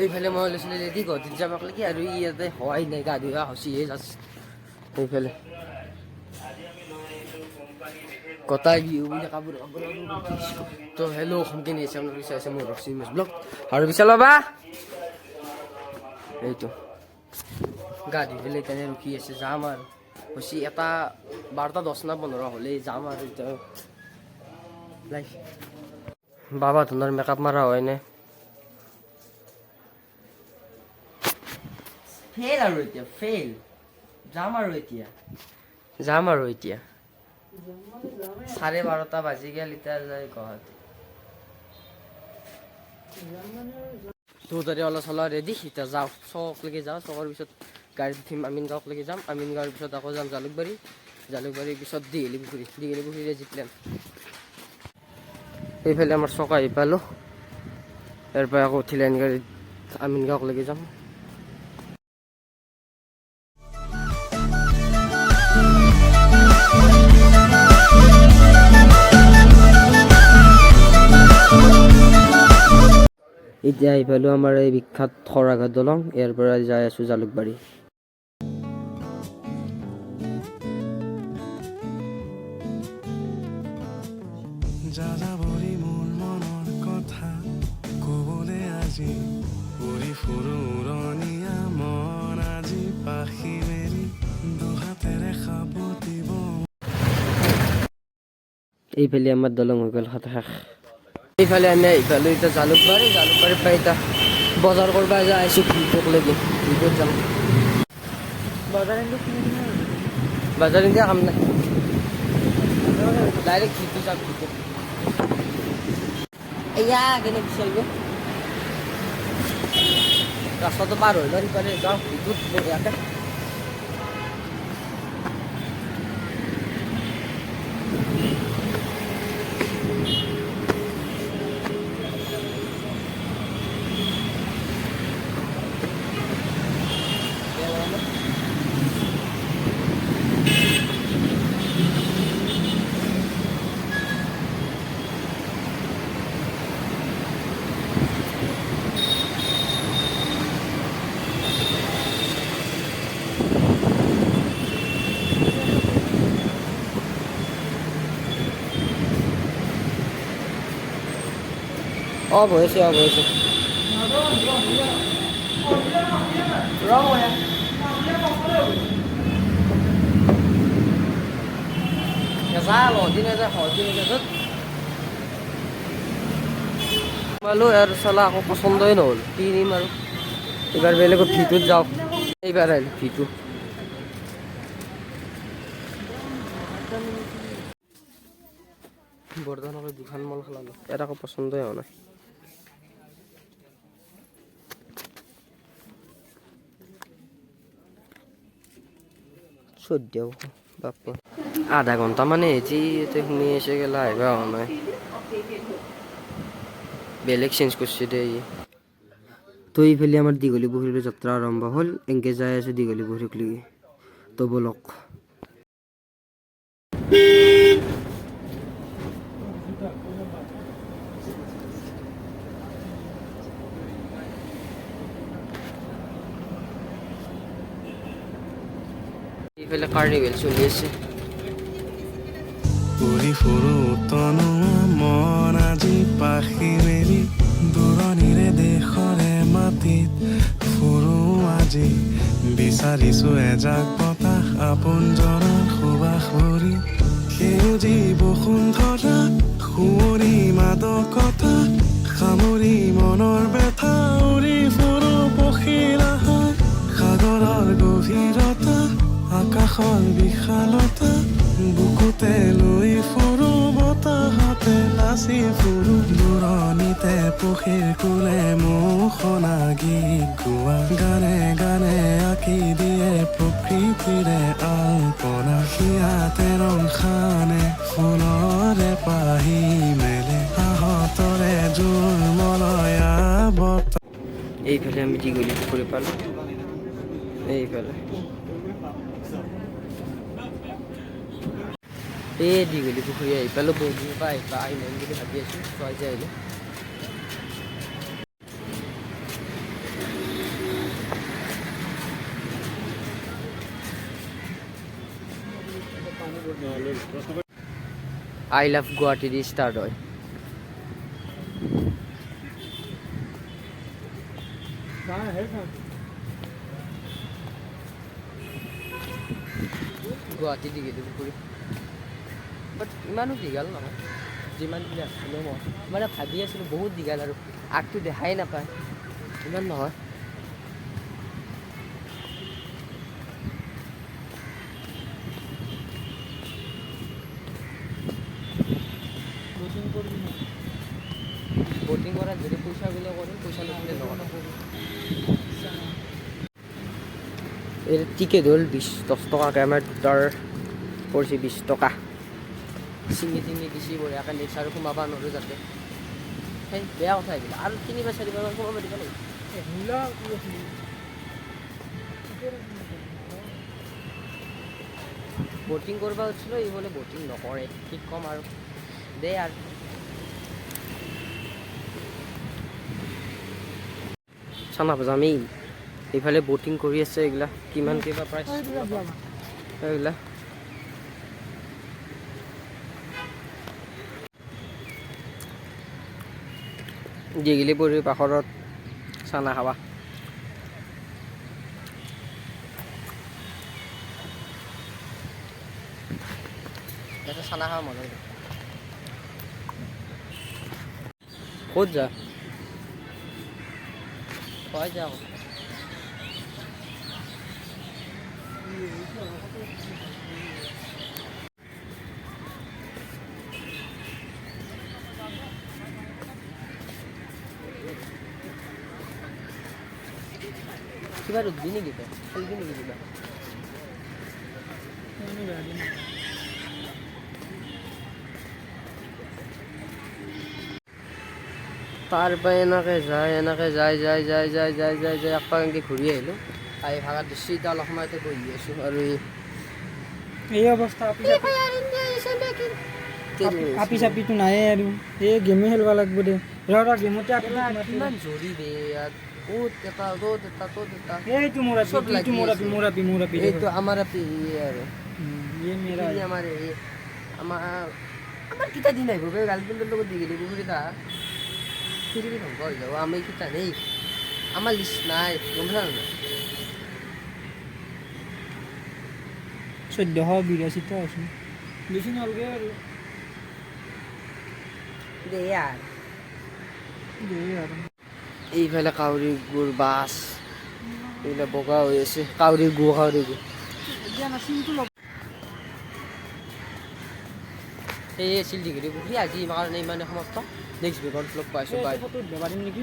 এইফালে মই লৈছিলোঁ ৰেডি গুৱাহাটীত যাবাক লাগি আৰু ইয়াতে হোৱাই নাই গা ধুৱা হচিয়ে যাচ্ছে এইফালে কটাই বিহু বুলি কাপোৰ তো হেল্ল' অসম কেনে আছে আপোনালোকে চাইছে মোৰ ৰচিম ব্লগ আৰু বিশাল বাবা এইটো গা ধুই পেলাই তেনে ৰখি আছে যাম আৰু হৈছে এটা 12:10 না 15 হ'লেই যাম আৰু এতিয়া লাইক বাবা ধুনৰ মেকআপ মাৰা হয় নে ফেল আৰু এতিয়া ফেল যাম আৰু এতিয়া 12:30 বাজি গেল এতিয়া যাই গুৱাহাটী তো তাতে অলপ চলপ ৰেডি এতিয়া যাওঁ চকলৈকে যাওঁ চকৰ পিছত গাড়ীত উঠিম আমিনগাঁৱলৈকে যাম আমিনগাঁৱৰ পিছত আকৌ যাম জালুকবাৰীৰ পিছত দীঘলী পুখুৰীৰে যি প্লেন এইফালে আমাৰ চক আহি পালোঁ ইয়াৰ পৰা আকৌ উঠি লাইন গাড়ীত আমিনগাঁৱলৈকে যাম এতিয়া আহি পালোঁ আমাৰ এই বিখ্যাত শৰাঘাট দলং ইয়াৰ পৰা যাই আছোঁ জালুকবাৰী যাযাবৰী মোৰ মনৰ কথা ক'বলৈ আজি উৰি ফুৰো উৰণীয়া মন আজি পাখি মেলি দুহাতেৰে সাবটিব এইফালে আমাৰ দলং হৈ গ'ল শেষ এইফালে আমি আহি পালোঁ এতিয়া জালুকবাৰীৰ পৰা এতিয়া বজাৰ কৰিব যাই আছোঁ ভিতৰলৈকে ভিতৰত যাম বজাৰ ইণ্ডিয়া কাম নাই ডাইৰেক্ট ভিতৰত যাম ভিতৰত এয়া কেনে বিচাৰিব ৰাস্তাটো পাৰ হৈ লওঁ সিফালে যাওঁ ভিতৰত বঢ়িয়াকৈ অফ হৈছে আৰু চালা আকৌ পচন্দই নহ'ল কি নিম আৰু এইবাৰ বেলেগত ভিটোত যাওঁ এইবাৰ আহিলোঁ ভিটো বৰ্ধমানৰ দুখন মল খেলালোঁ ইয়াত আকৌ পচন্দই হোৱা নাই বাপ্পা আধা ঘণ্টা মানে হেঁচি শুনি আছে গেলা আহিবা হোৱা নাই বেলেগ চেঞ্জ কৰিছে দে তো এইফালে আমাৰ দীঘলী পুখুৰীৰ যাত্ৰা আৰম্ভ হ'ল এনেকৈ যাই আছোঁ দীঘলী পুখুৰীলৈকে তো বলক এইফালে কাৰ্নিভেল চলি আছে উৰি ফুৰো তনুৱা মন আজি পাখি মেলি দূৰণিৰে দেশৰে মাটিত ফুৰো আজি বিচাৰিছো এজাক বতাহ আপোনজনৰ সুবাস ভৰি সেউজী বসুন্ধৰা সুঁৱৰি মাদকতা সামৰি মনৰ ব্যথা উৰি ফুৰো পক্ষীৰ আহাৰ সাগৰৰ গভীৰতা আকাশৰ বিশালতা বুকুতে লৈ ফুৰো বতাহতে নাচি ফুৰো দূৰণিতে পুখুৰীৰ কোলে মোহনা গীত গোৱা গানে গানে আঁকি দিয়ে প্ৰকৃতিৰে আলপনা সিয়াতে ৰং খানে ফুলৰে পাহি মেলে আহতৰে জোৰ মলয়া বতাহ এইফালে আমি দীঘলী পুখুৰী পালোঁ এইফালে এই দীঘলী পুখুৰী আহি পালোঁ বহুত দিনৰ পৰা আহিম বুলি ভাবি আছোঁ চোৱাই যে আহিলোঁ I love Guwahati the start হয়। গুৱাহাটী দীঘলী পুখুৰী বাট ইমানো দীঘল নহয়, যিমানখিনি আছিলোঁ মই মানে ভাবি আছিলোঁ বহুত দীঘল আৰু আগটো দেখাই নাপায়, ইমান নহয়। বটিং কৰাত যদি পইচা গ'লে কৰিম, পইচা নগ'লে নকৰোঁ। এই টিকেট হ'ল 10 টকাকৈ, আমাৰ দুটাৰ পৰিছে 20 টকা। চিঙি দিছি বঢ়িয়াকৈ নেক্সট আৰু সোমাব নোৱাৰোঁ যাতে, সেই বেয়া কথা এইবিলাক। আৰু 3-4 সোমাব দিব লাগিব। বটিং কৰিব উঠিছিলোঁ, ই বোলে বটিং নকৰে, কি ক'ম আৰু দে আৰু। চানা আমি এইফালে বটিং কৰি আছে, এইগিলা কিমান কিবা প্ৰাইচ এইগিলা। দীঘলী পুখুৰীৰ পাখৰত চানা খাবা। ইয়াতে চানা খাব মজা লাগে। ক'ত যা কয় যা কিবা ৰুধবি নেকি তই, খেলবি নেকি কিবা? তাৰ পৰা এনেকৈ যায় একপাক এনেকৈ ঘূৰি আহিলোঁ। আহি ভাগাত দিছোঁ, এতিয়া অলপ সময়তে বহি আছোঁ। আৰু এই অৱস্থা আপি চাপিটো নাই আৰু এই গেমে খেলিব লাগিব দে। গেমতে কিমান জৰি দে ইয়াত, ত'ত এটা এইটো মোৰ আপি এইটো আমাৰ আপি আৰু আমাৰ কেইটা দিন আহিব বে, গাৰ্লফ্ৰেণ্ডৰ লগত দীঘলী পুখুৰীত পৃথিৱী ধ্বংস হৈ যাব। আমি কেইটা নেই, আমাৰ লিষ্ট নাই, গম পাইছা নাই? 1482টা আছে, বেছি নালগে আৰু দে আৰু এইফালে কাউৰী গুৰ বাছ, এইবিলাক বগা হৈ আছে, কাউৰী গু এই আছিল দীঘলী পুখুৰী। আজি কাৰণে ইমানে সমাপ্ত। নেক্সট ভিডিঅ'ত লগ পাইছোঁ, বাই। নেকি?